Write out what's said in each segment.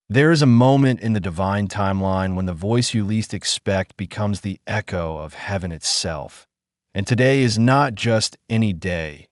There is a moment in the divine timeline when the voice you least expect becomes the echo of heaven itself. And today is not just any day.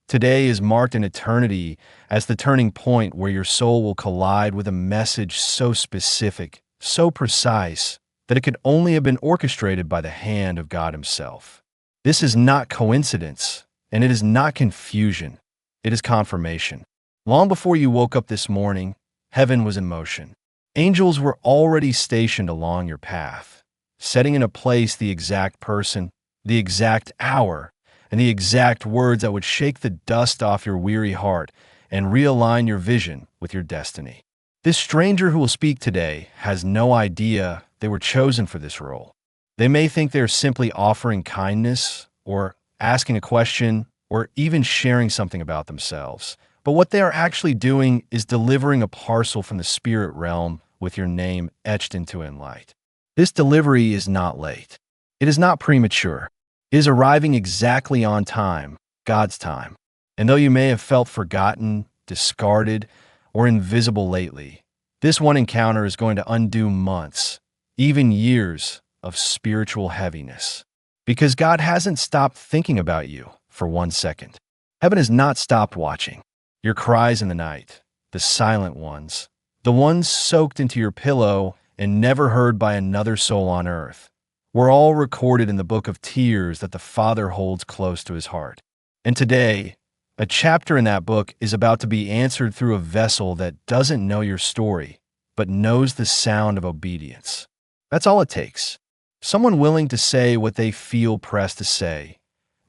Today is marked in eternity as the turning point where your soul will collide with a message so specific, so precise, that it could only have been orchestrated by the hand of God Himself. This is not coincidence, and it is not confusion. It is confirmation. Long before you woke up this morning, heaven was in motion. Angels were already stationed along your path, setting into place the exact person, the exact hour, and the exact words that would shake the dust off your weary heart and realign your vision with your destiny. This stranger who will speak today has no idea they were chosen for this role. They may think they're simply offering kindness, or asking a question, or even sharing something about themselves. But what they are actually doing is delivering a parcel from the spirit realm with your name etched into it in light. This delivery is not late. It is not premature. It is arriving exactly on time, God's time. And though you may have felt forgotten, discarded, or invisible lately, this one encounter is going to undo months, even years of spiritual heaviness. Because God hasn't stopped thinking about you for 1 second. Heaven has not stopped watching. Your cries in the night, the silent ones, the ones soaked into your pillow and never heard by another soul on earth, were all recorded in the book of tears that the Father holds close to His heart. And today, a chapter in that book is about to be answered through a vessel that doesn't know your story, but knows the sound of obedience. That's all it takes. Someone willing to say what they feel pressed to say,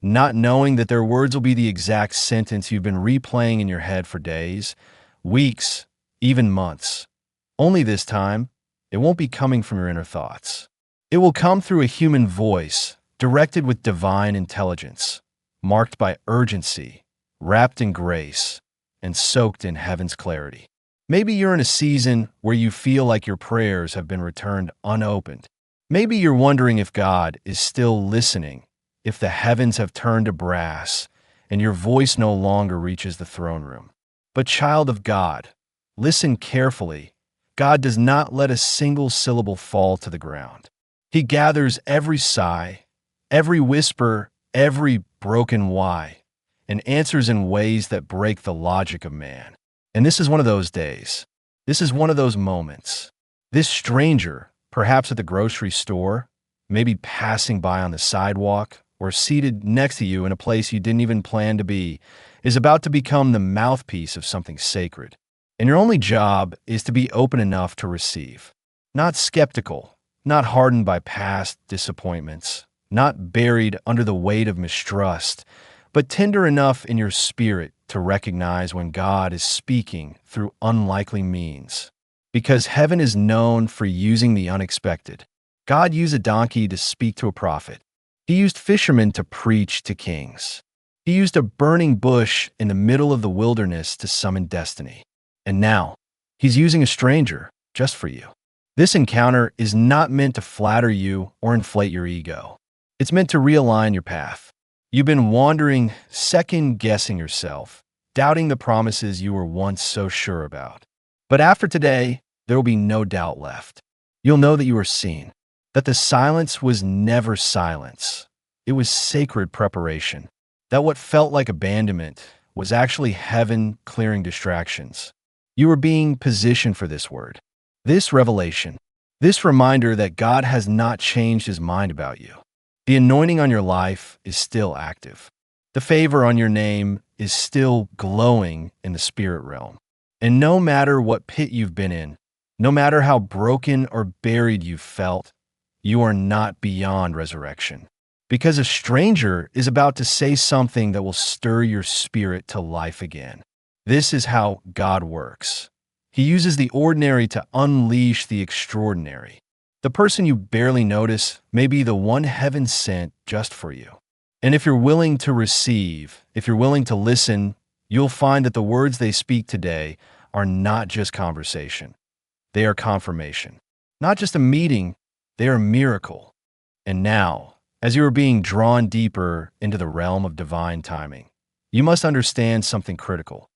not knowing that their words will be the exact sentence you've been replaying in your head for days, weeks, even months. Only this time, it won't be coming from your inner thoughts. It will come through a human voice, directed with divine intelligence, marked by urgency, wrapped in grace, and soaked in heaven's clarity. Maybe you're in a season where you feel like your prayers have been returned unopened. Maybe you're wondering if God is still listening, if the heavens have turned to brass, and your voice no longer reaches the throne room. But child of God, listen carefully. God does not let a single syllable fall to the ground. He gathers every sigh, every whisper, every broken why, and answers in ways that break the logic of man. And this is one of those days. This is one of those moments. This stranger, perhaps at the grocery store, maybe passing by on the sidewalk, or seated next to you in a place you didn't even plan to be, is about to become the mouthpiece of something sacred. And your only job is to be open enough to receive. Not skeptical, not hardened by past disappointments, not buried under the weight of mistrust, but tender enough in your spirit to recognize when God is speaking through unlikely means. Because heaven is known for using the unexpected. God used a donkey to speak to a prophet. He used fishermen to preach to kings. He used a burning bush in the middle of the wilderness to summon destiny. And now, He's using a stranger just for you. This encounter is not meant to flatter you or inflate your ego. It's meant to realign your path. You've been wandering, second-guessing yourself, doubting the promises you were once so sure about. But after today, there will be no doubt left. You'll know that you are seen, that the silence was never silence. It was sacred preparation, that what felt like abandonment was actually heaven clearing distractions. You were being positioned for this word, this revelation, this reminder that God has not changed His mind about you. The anointing on your life is still active. The favor on your name is still glowing in the spirit realm. And no matter what pit you've been in, no matter how broken or buried you've felt, you are not beyond resurrection. Because a stranger is about to say something that will stir your spirit to life again. This is how God works. He uses the ordinary to unleash the extraordinary. The person you barely notice may be the one heaven sent just for you. And if you're willing to receive, if you're willing to listen, you'll find that the words they speak today are not just conversation. They are confirmation. Not just a meeting, they are a miracle. And now, as you are being drawn deeper into the realm of divine timing, you must understand something critical.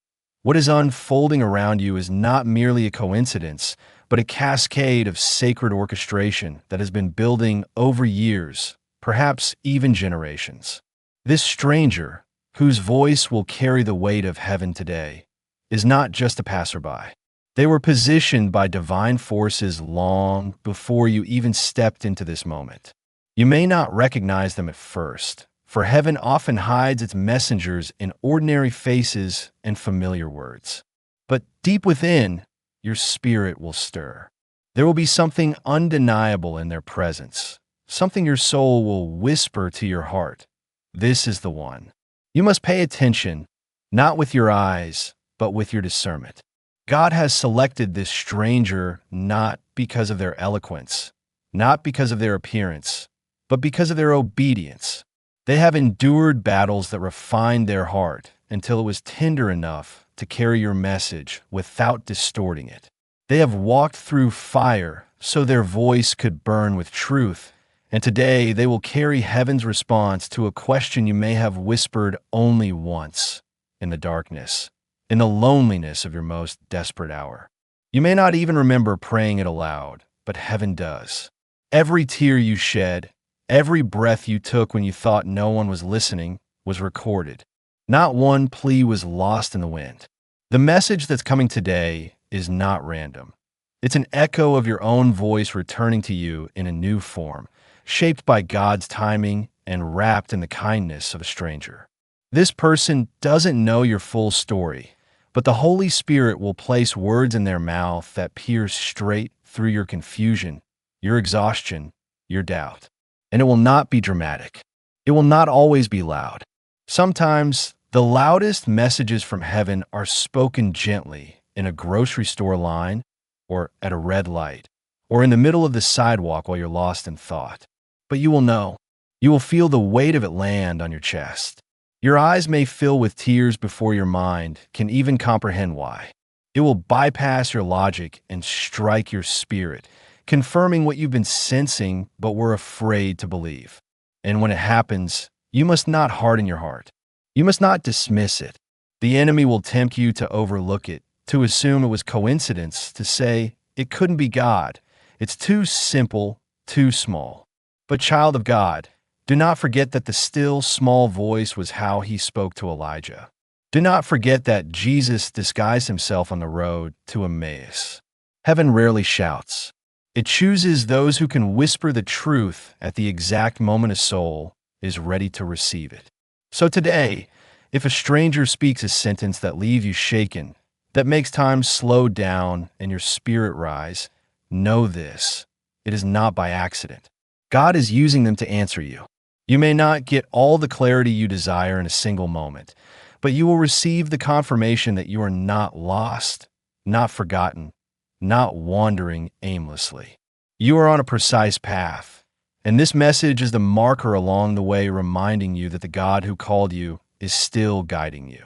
What is unfolding around you is not merely a coincidence, but a cascade of sacred orchestration that has been building over years, perhaps even generations. This stranger, whose voice will carry the weight of heaven today, is not just a passerby. They were positioned by divine forces long before you even stepped into this moment. You may not recognize them at first, for heaven often hides its messengers in ordinary faces and familiar words. But deep within, your spirit will stir. There will be something undeniable in their presence, something your soul will whisper to your heart. This is the one. You must pay attention, not with your eyes, but with your discernment. God has selected this stranger not because of their eloquence, not because of their appearance, but because of their obedience. They have endured battles that refined their heart until it was tender enough to carry your message without distorting it. They have walked through fire so their voice could burn with truth, and today they will carry heaven's response to a question you may have whispered only once in the darkness, in the loneliness of your most desperate hour. You may not even remember praying it aloud, but heaven does. Every tear you shed, every breath you took when you thought no one was listening, was recorded. Not one plea was lost in the wind. The message that's coming today is not random. It's an echo of your own voice returning to you in a new form, shaped by God's timing and wrapped in the kindness of a stranger. This person doesn't know your full story, but the Holy Spirit will place words in their mouth that pierce straight through your confusion, your exhaustion, your doubt. And it will not be dramatic. It will not always be loud. Sometimes, the loudest messages from heaven are spoken gently in a grocery store line, or at a red light, or in the middle of the sidewalk while you're lost in thought. But you will know. You will feel the weight of it land on your chest. Your eyes may fill with tears before your mind can even comprehend why. It will bypass your logic and strike your spirit, confirming what you've been sensing but were afraid to believe. And when it happens, you must not harden your heart. You must not dismiss it. The enemy will tempt you to overlook it, to assume it was coincidence, to say it couldn't be God. It's too simple, too small. But child of God, do not forget that the still, small voice was how he spoke to Elijah. Do not forget that Jesus disguised himself on the road to Emmaus. Heaven rarely shouts. It chooses those who can whisper the truth at the exact moment a soul is ready to receive it. So today, if a stranger speaks a sentence that leaves you shaken, that makes time slow down and your spirit rise, know this: it is not by accident. God is using them to answer you. You may not get all the clarity you desire in a single moment, but you will receive the confirmation that you are not lost, not forgotten, not wandering aimlessly. You are on a precise path, and this message is the marker along the way reminding you that the God who called you is still guiding you.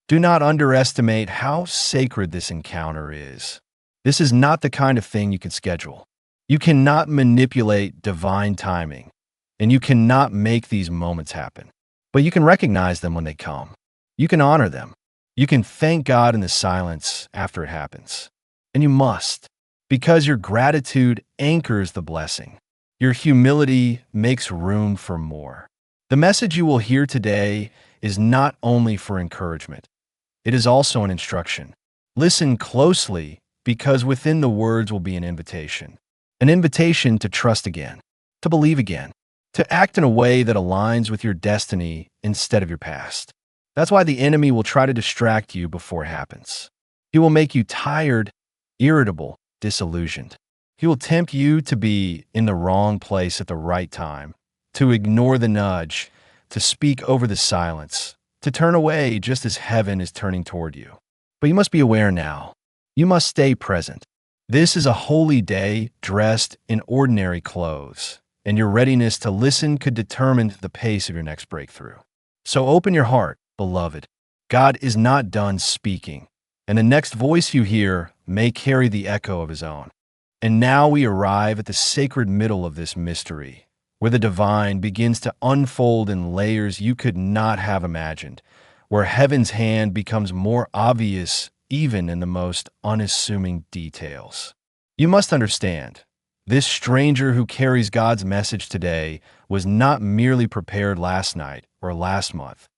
Do not underestimate how sacred this encounter is. This is not the kind of thing you can schedule. You cannot manipulate divine timing, and you cannot make these moments happen. But you can recognize them when they come. You can honor them. You can thank God in the silence after it happens. And you must, because your gratitude anchors the blessing. Your humility makes room for more. The message you will hear today is not only for encouragement. It is also an instruction. Listen closely, because within the words will be an invitation. An invitation to trust again, to believe again, to act in a way that aligns with your destiny instead of your past. That's why the enemy will try to distract you before it happens. He will make you tired, irritable, disillusioned. He will tempt you to be in the wrong place at the right time, to ignore the nudge, to speak over the silence, to turn away just as heaven is turning toward you. But you must be aware now. You must stay present. This is a holy day dressed in ordinary clothes, and your readiness to listen could determine the pace of your next breakthrough. So open your heart, beloved. God is not done speaking, and the next voice you hear may carry the echo of his own. And now we arrive at the sacred middle of this mystery, where the divine begins to unfold in layers you could not have imagined, where heaven's hand becomes more obvious even in the most unassuming details. You must understand, this stranger who carries God's message today was not merely prepared last night or last month.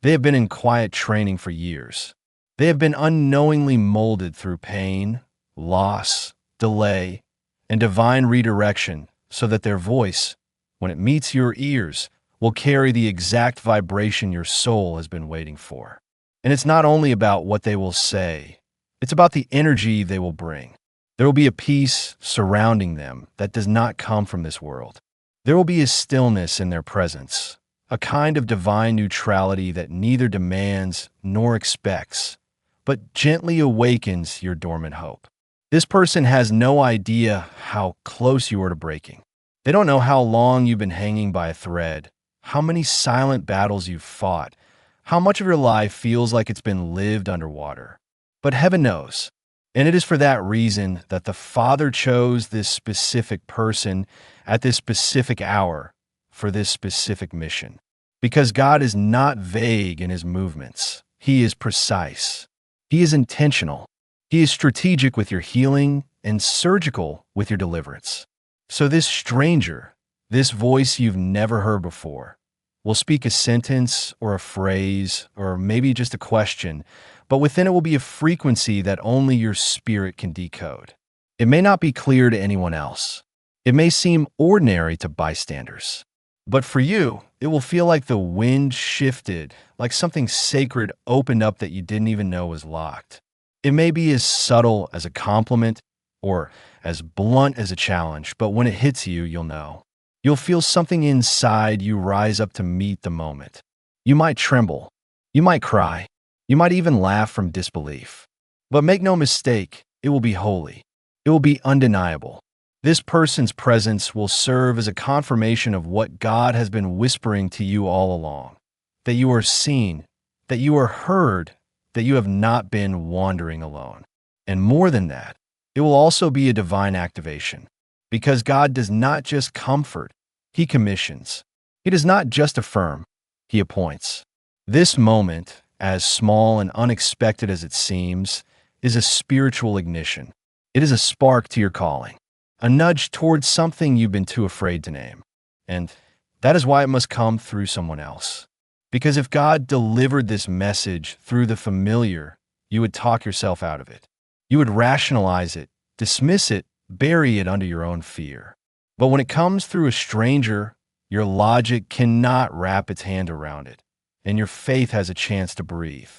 They have been in quiet training for years. They have been unknowingly molded through pain, loss, delay, and divine redirection so that their voice, when it meets your ears, will carry the exact vibration your soul has been waiting for. And it's not only about what they will say, it's about the energy they will bring. There will be a peace surrounding them that does not come from this world. There will be a stillness in their presence, a kind of divine neutrality that neither demands nor expects, but gently awakens your dormant hope. This person has no idea how close you are to breaking. They don't know how long you've been hanging by a thread, how many silent battles you've fought, how much of your life feels like it's been lived underwater. But heaven knows. And it is for that reason that the Father chose this specific person at this specific hour for this specific mission. Because God is not vague in his movements. He is precise. He is intentional. He is strategic with your healing and surgical with your deliverance. So this stranger, this voice you've never heard before, will speak a sentence or a phrase or maybe just a question, but within it will be a frequency that only your spirit can decode. It may not be clear to anyone else. It may seem ordinary to bystanders. But for you, it will feel like the wind shifted, like something sacred opened up that you didn't even know was locked. It may be as subtle as a compliment or as blunt as a challenge, but when it hits you, you'll know. You'll feel something inside you rise up to meet the moment. You might tremble. You might cry. You might even laugh from disbelief. But make no mistake, it will be holy. It will be undeniable. This person's presence will serve as a confirmation of what God has been whispering to you all along. That you are seen, that you are heard, that you have not been wandering alone. And more than that, it will also be a divine activation. Because God does not just comfort, he commissions. He does not just affirm, he appoints. This moment, as small and unexpected as it seems, is a spiritual ignition. It is a spark to your calling, a nudge towards something you've been too afraid to name. And that is why it must come through someone else. Because if God delivered this message through the familiar, you would talk yourself out of it. You would rationalize it, dismiss it, bury it under your own fear. But when it comes through a stranger, your logic cannot wrap its hand around it, and your faith has a chance to breathe.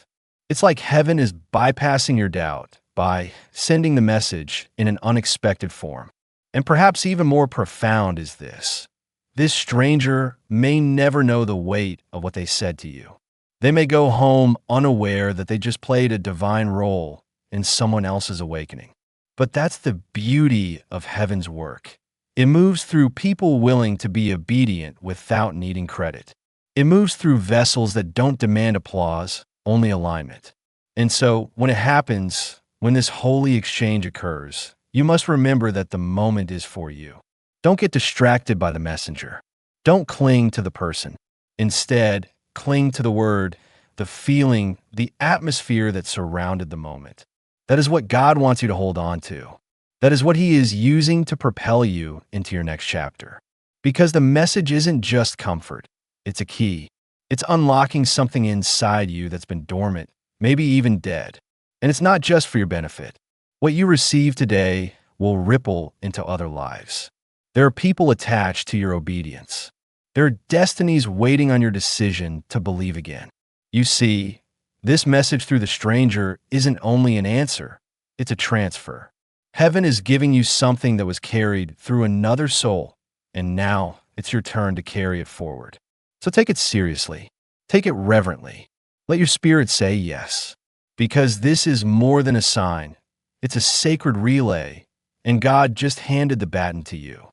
It's like heaven is bypassing your doubt by sending the message in an unexpected form. And perhaps even more profound is this. This stranger may never know the weight of what they said to you. They may go home unaware that they just played a divine role in someone else's awakening. But that's the beauty of heaven's work. It moves through people willing to be obedient without needing credit. It moves through vessels that don't demand applause, only alignment. And so, when it happens, when this holy exchange occurs, you must remember that the moment is for you. Don't get distracted by the messenger. Don't cling to the person. Instead, cling to the word, the feeling, the atmosphere that surrounded the moment. That is what God wants you to hold on to. That is what he is using to propel you into your next chapter. Because the message isn't just comfort. It's a key. It's unlocking something inside you that's been dormant, maybe even dead. And it's not just for your benefit. What you receive today will ripple into other lives. There are people attached to your obedience. There are destinies waiting on your decision to believe again. You see, this message through the stranger isn't only an answer, it's a transfer. Heaven is giving you something that was carried through another soul, and now it's your turn to carry it forward. So take it seriously. Take it reverently. Let your spirit say yes. Because this is more than a sign. It's a sacred relay, and God just handed the baton to you.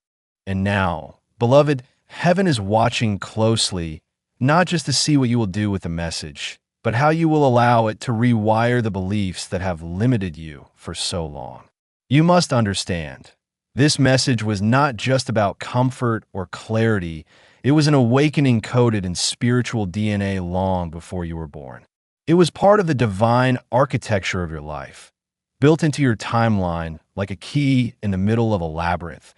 And now, beloved, heaven is watching closely, not just to see what you will do with the message, but how you will allow it to rewire the beliefs that have limited you for so long. You must understand, this message was not just about comfort or clarity. It was an awakening coded in spiritual DNA long before you were born. It was part of the divine architecture of your life. built into your timeline like a key in the middle of a labyrinth,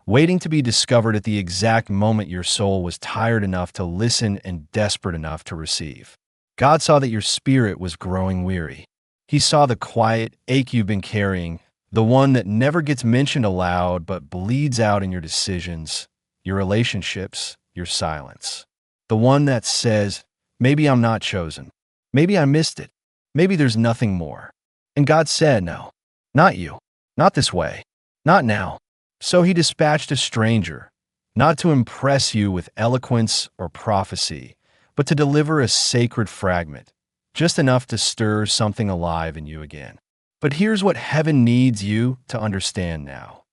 waiting to be discovered at the exact moment your soul was tired enough to listen and desperate enough to receive. God saw that your spirit was growing weary. He saw the quiet ache you've been carrying, the one that never gets mentioned aloud but bleeds out in your decisions, your relationships, your silence. The one that says, maybe I'm not chosen. Maybe I missed it. Maybe there's nothing more. And God said, no, not you, not this way, not now. So he dispatched a stranger, not to impress you with eloquence or prophecy, but to deliver a sacred fragment, just enough to stir something alive in you again. But here's what heaven needs you to understand now.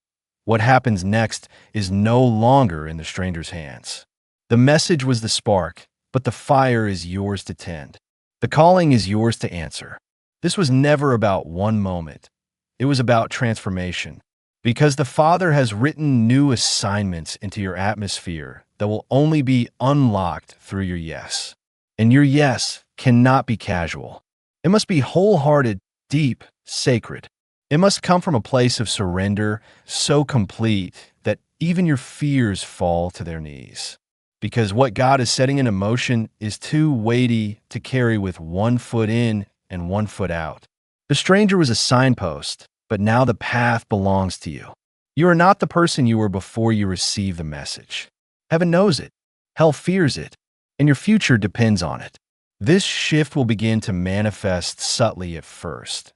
What happens next is no longer in the stranger's hands. The message was the spark, but the fire is yours to tend. The calling is yours to answer. This was never about one moment. It was about transformation. Because the Father has written new assignments into your atmosphere that will only be unlocked through your yes. And your yes cannot be casual. It must be wholehearted, deep, sacred. It must come from a place of surrender so complete that even your fears fall to their knees. Because what God is setting into motion is too weighty to carry with 1 foot in and 1 foot out. The stranger was a signpost, but now the path belongs to you. You are not the person you were before you received the message. Heaven knows it. Hell fears it. And your future depends on it. This shift will begin to manifest subtly at first.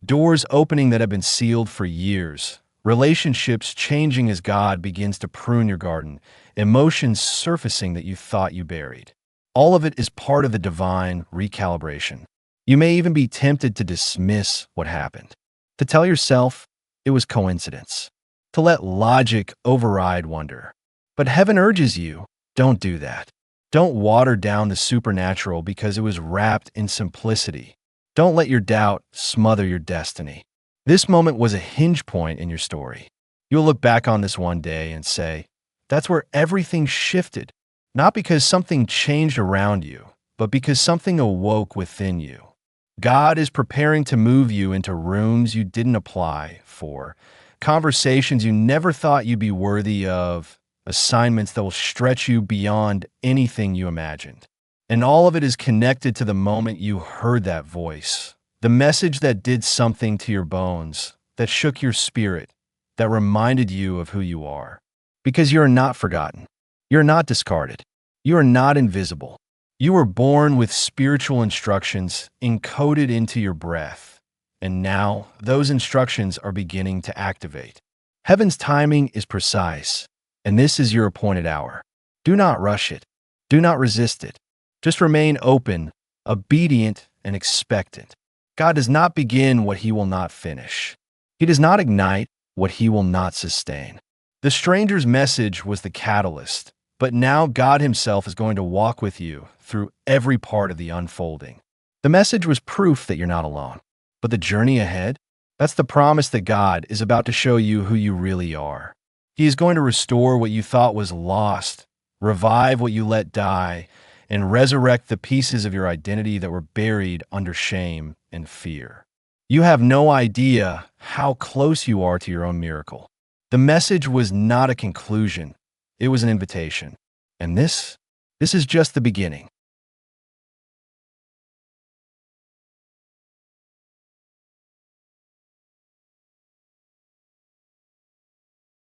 Doors opening that have been sealed for years. Relationships changing as God begins to prune your garden. Emotions surfacing that you thought you buried. All of it is part of the divine recalibration. You may even be tempted to dismiss what happened. To tell yourself it was coincidence. To let logic override wonder. But heaven urges you, don't do that. Don't water down the supernatural because it was wrapped in simplicity. Don't let your doubt smother your destiny. This moment was a hinge point in your story. You'll look back on this one day and say, that's where everything shifted. Not because something changed around you, but because something awoke within you. God is preparing to move you into rooms you didn't apply for, conversations you never thought you'd be worthy of, assignments that will stretch you beyond anything you imagined. And all of it is connected to the moment you heard that voice, the message that did something to your bones, that shook your spirit, that reminded you of who you are. Because you are not forgotten. You are not discarded. You are not invisible. You were born with spiritual instructions encoded into your breath, and now those instructions are beginning to activate. Heaven's timing is precise, and this is your appointed hour. Do not rush it. Do not resist it. Just remain open, obedient, and expectant. God does not begin what he will not finish. He does not ignite what he will not sustain. The stranger's message was the catalyst. But now God himself is going to walk with you through every part of the unfolding. The message was proof that you're not alone. But the journey ahead, that's the promise that God is about to show you who you really are. He is going to restore what you thought was lost, revive what you let die, and resurrect the pieces of your identity that were buried under shame and fear. You have no idea how close you are to your own miracle. The message was not a conclusion. It was an invitation. And this is just the beginning.